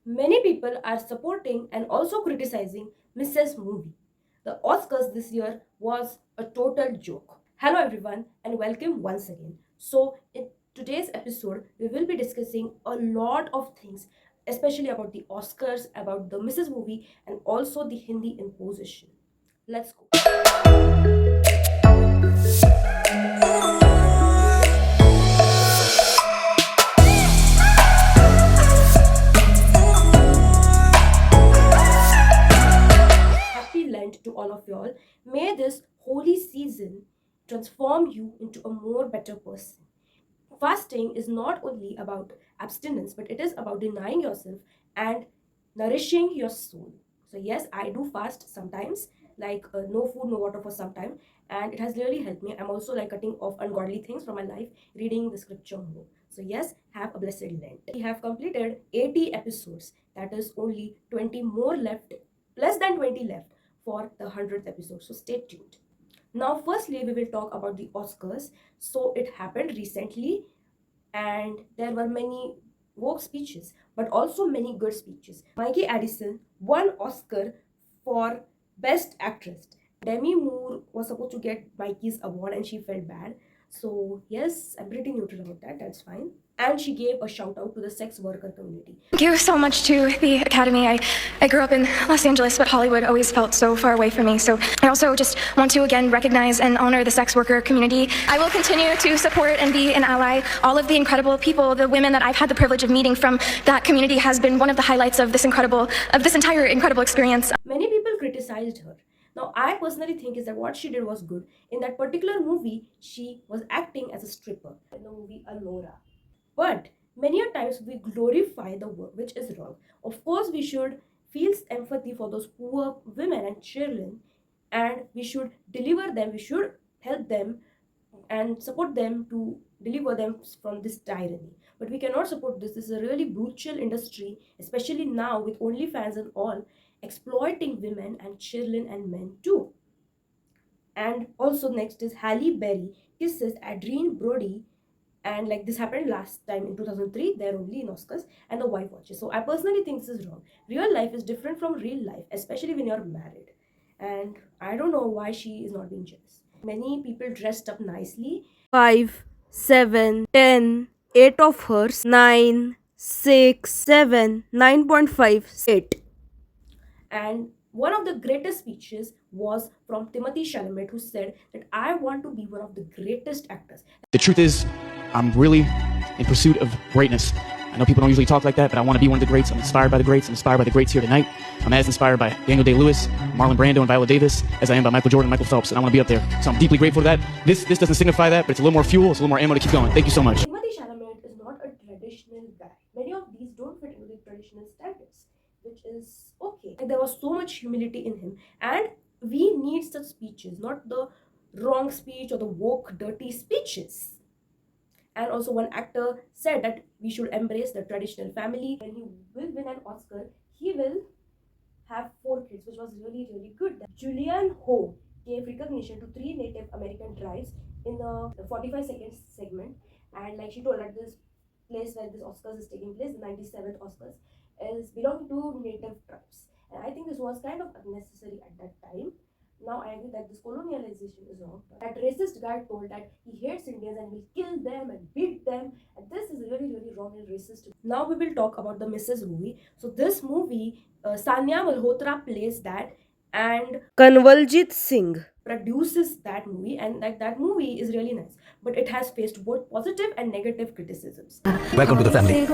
Many people are supporting and also criticizing Mrs. Movie. The Oscars this year was a total joke. Hello everyone and welcome once again. So in today's episode we will be discussing a lot of things, especially about the Oscars, about the Mrs. Movie and also the Hindi Imposition. Let's go. Happy Lent to all of y'all. May this holy season transform you into a more better person. Fasting is not only about abstinence, but it is about denying yourself and nourishing your soul. So, yes, I do fast sometimes, like no food, no water for some time, and it has really helped me. I'm also like cutting off ungodly things from my life, reading the scripture more. So, yes, have a blessed Lent. We have completed 80 episodes, that is only 20 more left, less than 20 left for the 100th episode. So, stay tuned. Now, firstly, we will talk about the Oscars. So, it happened recently, and there were many woke speeches, but also many good speeches. Mikey Addison won Oscar for Best Actress. Demi Moore was supposed to get Mikey's award, and she felt bad. So, yes, I'm pretty neutral about that. That's fine. And she gave a shout out to the sex worker community. Thank you so much to the Academy. I grew up in Los Angeles, but Hollywood always felt so far away from me. So I also just want to again recognize and honor the sex worker community. I will continue to support and be an ally. All of the incredible people, the women that I've had the privilege of meeting from that community has been one of the highlights of this entire incredible experience. Many people criticized her. Now, I personally think is that what she did was good. In that particular movie, she was acting as a stripper in the movie Alora. But many a times we glorify the work, which is wrong. Of course, we should feel empathy for those poor women and children, and we should deliver them, we should help them and support them to deliver them from this tyranny. But we cannot support this. This is a really brutal industry, especially now with OnlyFans and all, exploiting women and children and men too. And also next is Halle Berry kisses Adrien Brody, and like this happened last time in 2003, they're only in Oscars, and the wife watches. So I personally think this is wrong. Real life is different from real life, especially when you're married, and I don't know why she is not being jealous. Many people dressed up nicely. 5, 7, 10, 8 of hers, 9, 6, 7, 9.5, 8. And one of the greatest speeches was from Timothy Chalamet, who said that I want to be one of the greatest actors. The truth is, I'm really in pursuit of greatness. I know people don't usually talk like that, but I want to be one of the greats. I'm inspired by the greats. I'm inspired by the greats here tonight. I'm as inspired by Daniel Day-Lewis, Marlon Brando, and Viola Davis as I am by Michael Jordan and Michael Phelps, and I want to be up there. So I'm deeply grateful for that. This doesn't signify that, but it's a little more fuel, it's a little more ammo to keep going. Thank you so much. Timothy Chalamet is not a traditional guy. Many of these don't fit into the traditional standards, which is okay. Like, there was so much humility in him, and we need such speeches, not the wrong speech or the woke, dirty speeches. And also, one actor said that we should embrace the traditional family. When he will win an Oscar, he will have 4 kids, which was really, really good. Julianne Hough gave recognition to 3 Native American tribes in a 45-second segment. And like she told that this place where this Oscars is taking place, the 97th Oscars, is belonging to Native tribes. And I think this was kind of unnecessary at that time. Now I agree that this colonialization is wrong. That racist guy told that he hates Indians and will kill them and beat them. And this is really, really wrong and racist. Now we will talk about the Mrs. Movie. So this movie, Sanya Malhotra plays that, and Kanwaljit Singh produces that movie, and like that movie is really nice. But it has faced both positive and negative criticisms. Welcome to the family.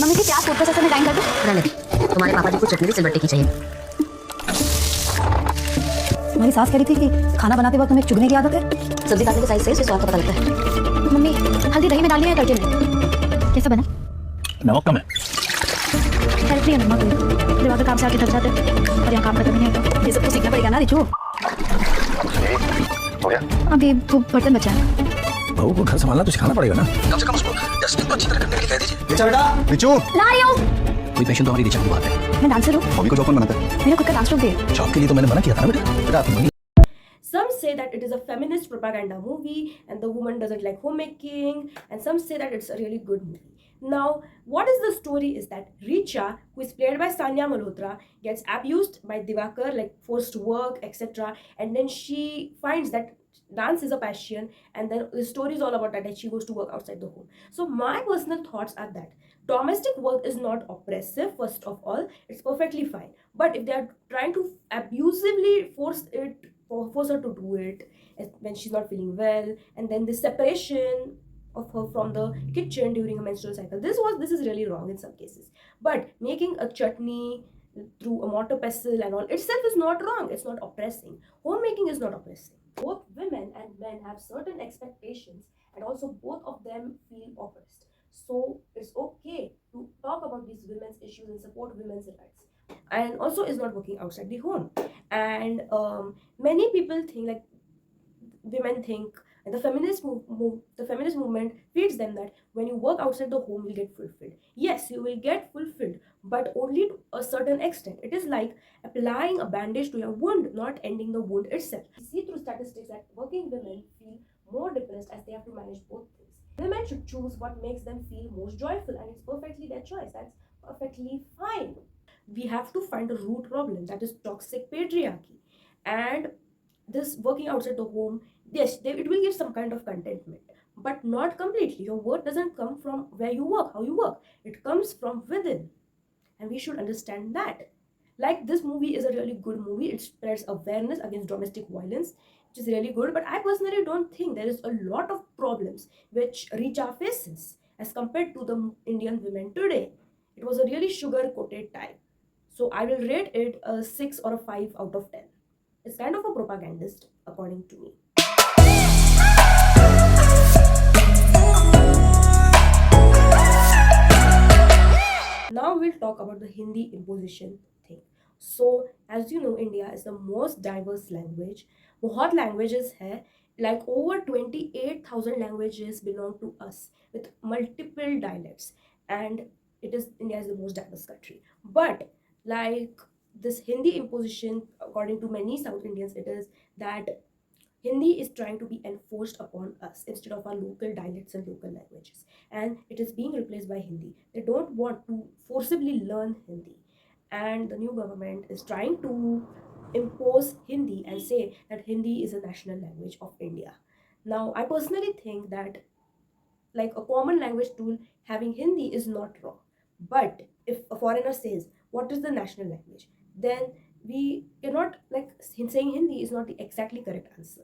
Mummy के प्याज food processor में grind कर दो। रहने तुम्हारे पापा जी को चटनी भी सिलबट्टे की चाहिए। तुम्हारी सास कह रही थी कि खाना बनाते वक्त तुम्हें चुगने की आदत है। सब्जी काटने के साइज से इससे स्वाद का पता लगता है। मम्मी हल्दी दही में डालनी है तड़के में। कैसा बना? नमक कम है। हेल्प नहीं है मम्मा कोई। दिमाग काम से आके थक जाते और यहाँ काम खत्म नहीं है। ये सब तो सीखना पड़ेगा ना रिचू। हो गया। अभी वो बर्तन बचा है। बहू को घर संभालना तो सिखाना पड़ेगा ना। कम से कम उसको डस्टबिन को अच्छी तरह करने के लिए कह दीजिए। रिचा बेटा, रिचू। ला रही हूँ। कोई पैशन तो हमारी रिचा की बात है। मैं डांसर हूँ। हॉबी को जॉब कौन बनाता है? मेरा खुद का डांस ट्रूप दे। जॉब के लिए तो मैंने मना किया था ना बेटा। बेटा आप Some say that it is a feminist propaganda movie and the woman doesn't like homemaking, and some say that it's a really good movie. Now, what is the story is that Richa, who is played by Sanya Malhotra, gets abused by Divakar, like forced to work, etc. And then she finds that dance is a passion, and then the story is all about that she goes to work outside the home. So my personal thoughts are that domestic work is not oppressive, first of all, it's perfectly fine. But if they are trying to abusively force her to do it when she's not feeling well, and then the separation of her from the kitchen during a menstrual cycle, this is really wrong in some cases. But making a chutney through a mortar pestle and all itself is not wrong, it's not oppressing. Homemaking is not oppressing. Both women and men have certain expectations, and also both of them feel oppressed. So it's okay to talk about these women's issues and support women's rights. And also is not working outside the home. And many people think, like women think, and the feminist movement feeds them that when you work outside the home you'll get fulfilled. Yes, you will get fulfilled, but only to a certain extent. It is like applying a bandage to your wound, not ending the wound itself. We see through statistics that working women feel more depressed as they have to manage both things. Women should choose what makes them feel most joyful, and it's perfectly their choice. That's perfectly fine. We have to find a root problem, that is toxic patriarchy. And this working outside the home, yes, it will give some kind of contentment, but not completely. Your worth doesn't come from where you work, how you work. It comes from within, and we should understand that. Like, this movie is a really good movie. It spreads awareness against domestic violence, which is really good. But I personally don't think there is a lot of problems which Richa faces as compared to the Indian women today. It was a really sugar coated time. So I will rate it a 6 or a 5 out of 10. It's kind of a propagandist, according to me. Now we'll talk about the Hindi imposition thing. So, as you know, India is the most diverse language. बहुत languages है, like over 28,000 languages belong to us with multiple dialects, and India is the most diverse country. But like this Hindi imposition, according to many South Indians, it is that Hindi is trying to be enforced upon us instead of our local dialects and local languages. And it is being replaced by Hindi. They don't want to forcibly learn Hindi. And the new government is trying to impose Hindi and say that Hindi is a national language of India. Now, I personally think that, like, a common language tool having Hindi is not wrong. But if a foreigner says, what is the national language? Then we cannot, like, saying Hindi is not the exactly correct answer.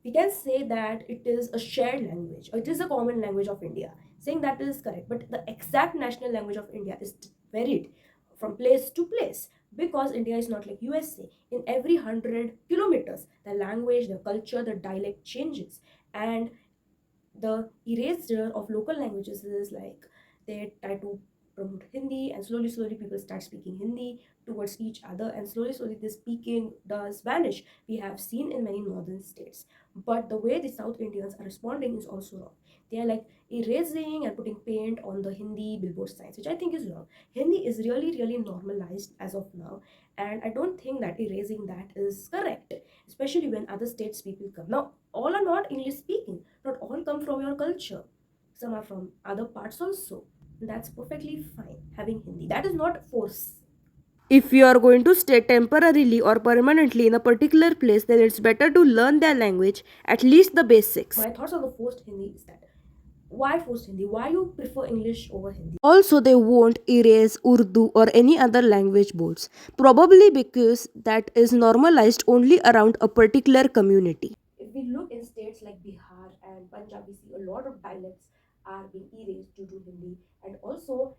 We can say that it is a shared language, or it is a common language of India. Saying that is correct, but the exact national language of India is varied from place to place, because India is not like USA. In every 100 kilometers, the language, the culture, the dialect changes. And the erasure of local languages is like they try to promote Hindi, and slowly people start speaking Hindi towards each other, and slowly this speaking does vanish. We have seen in many northern states. But the way the South Indians are responding is also wrong. They are like erasing and putting paint on the Hindi billboard signs, which I think is wrong. Hindi is really normalized as of now, and I don't think that erasing that is correct, especially when other states people come. Now, all are not English speaking, not all come from your culture. Some are from other parts also. That's perfectly fine having Hindi. That is not force. If you are going to stay temporarily or permanently in a particular place, then it's better to learn their language, at least the basics. My thoughts on the forced Hindi is that, why forced Hindi? Why you prefer English over Hindi? Also, they won't erase Urdu or any other language boards, probably because that is normalized only around a particular community. If we look in states like Bihar and Punjab, we see a lot of dialects are being erased due to Hindi, and also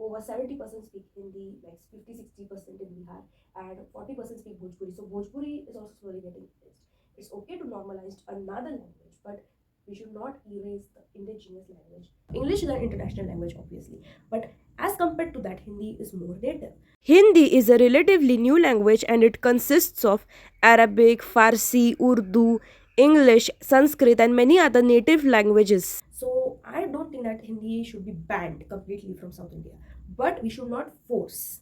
over 70% speak Hindi, like 50-60% in Bihar, and 40% speak Bhojpuri. So Bhojpuri is also slowly getting erased. It's okay to normalize another language, but we should not erase the indigenous language. English is an international language, obviously, but as compared to that, Hindi is more native. Hindi is a relatively new language, and it consists of Arabic, Farsi, Urdu, English, Sanskrit, and many other native languages. So I don't think that Hindi should be banned completely from South India, but we should not force.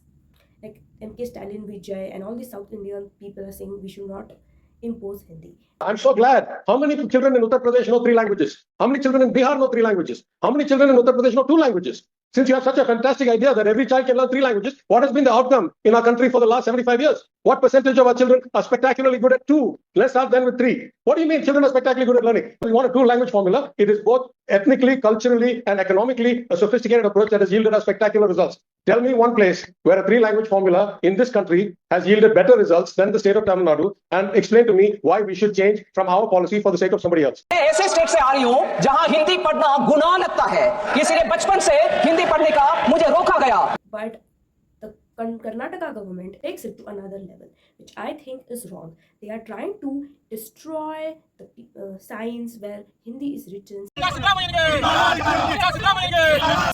Like MK Stalin, Vijay, and all the South Indian people are saying we should not impose Hindi. I'm so glad. How many children in Uttar Pradesh know 3 languages? How many children in Bihar know 3 languages? How many children in Uttar Pradesh know 2 languages? Since you have such a fantastic idea that every child can learn 3 languages, what has been the outcome in our country for the last 75 years? What percentage of our children are spectacularly good at 2? Let's start then with 3. What do you mean children are spectacularly good at learning? We want a 2-language formula. It is both ethnically, culturally, and economically a sophisticated approach that has yielded us spectacular results. Tell me one place where a 3-language formula in this country has yielded better results than the state of Tamil Nadu, and explain to me why we should change from our policy for the sake of somebody else. मैं ऐसे state से आ रही हूँ जहाँ हिंदी पढ़ना गुनाह लगता है, इसीलिए बचपन से हिंदी पढ़ने का मुझे रोका गया। But the Karnataka government takes it to another level, which I think is wrong. They are trying to destroy the signs where Hindi is written.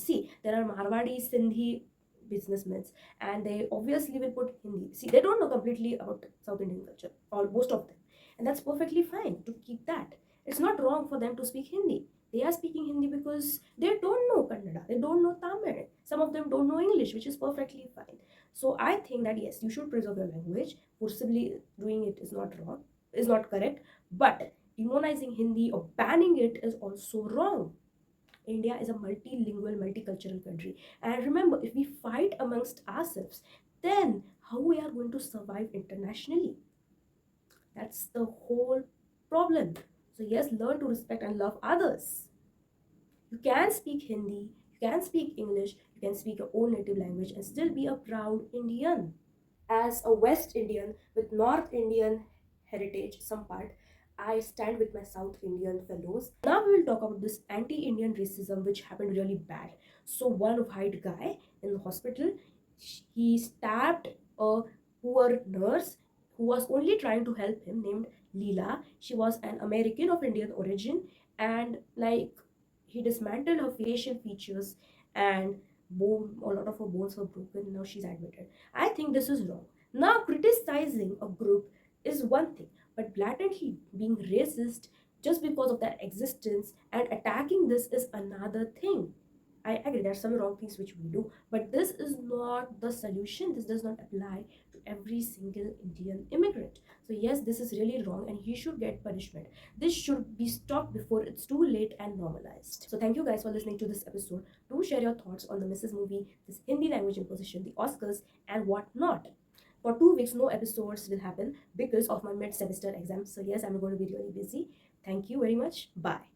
See, there are Marwadi, Sindhi businessmen, and they obviously will put Hindi. See, they don't know completely about South Indian culture, or most of them, and that's perfectly fine to keep that. It's not wrong for them to speak Hindi. They are speaking Hindi because they don't know Kannada, they don't know Tamil. Some of them don't know English, which is perfectly fine. So I think that yes, you should preserve your language. Forcibly doing it is not wrong, is not correct, but demonizing Hindi or banning it is also wrong. India is a multilingual, multicultural country. And remember, if we fight amongst ourselves, then how we are going to survive internationally? That's the whole problem. So yes, learn to respect and love others. You can speak Hindi, you can speak English, you can speak your own native language and still be a proud Indian. As a West Indian with North Indian heritage, some part, I stand with my South Indian fellows. Now we will talk about this anti-Indian racism which happened really bad. So one white guy in the hospital, he stabbed a poor nurse who was only trying to help him, named Leela. She was an American of Indian origin, and he dismantled her facial features and a lot of her bones were broken. Now she's admitted. I think this is wrong. Now criticizing a group is one thing, but blatantly being racist just because of their existence and attacking this is another thing. I agree, there are some wrong things which we do, but this is not the solution. This does not apply to every single Indian immigrant. So yes, this is really wrong and he should get punishment. This should be stopped before it's too late and normalized. So thank you guys for listening to this episode. Do share your thoughts on the Mrs. Movie, this Hindi language imposition, the Oscars, and what not. For 2 weeks, no episodes will happen because of my mid-semester exam. So yes, I'm going to be really busy. Thank you very much. Bye.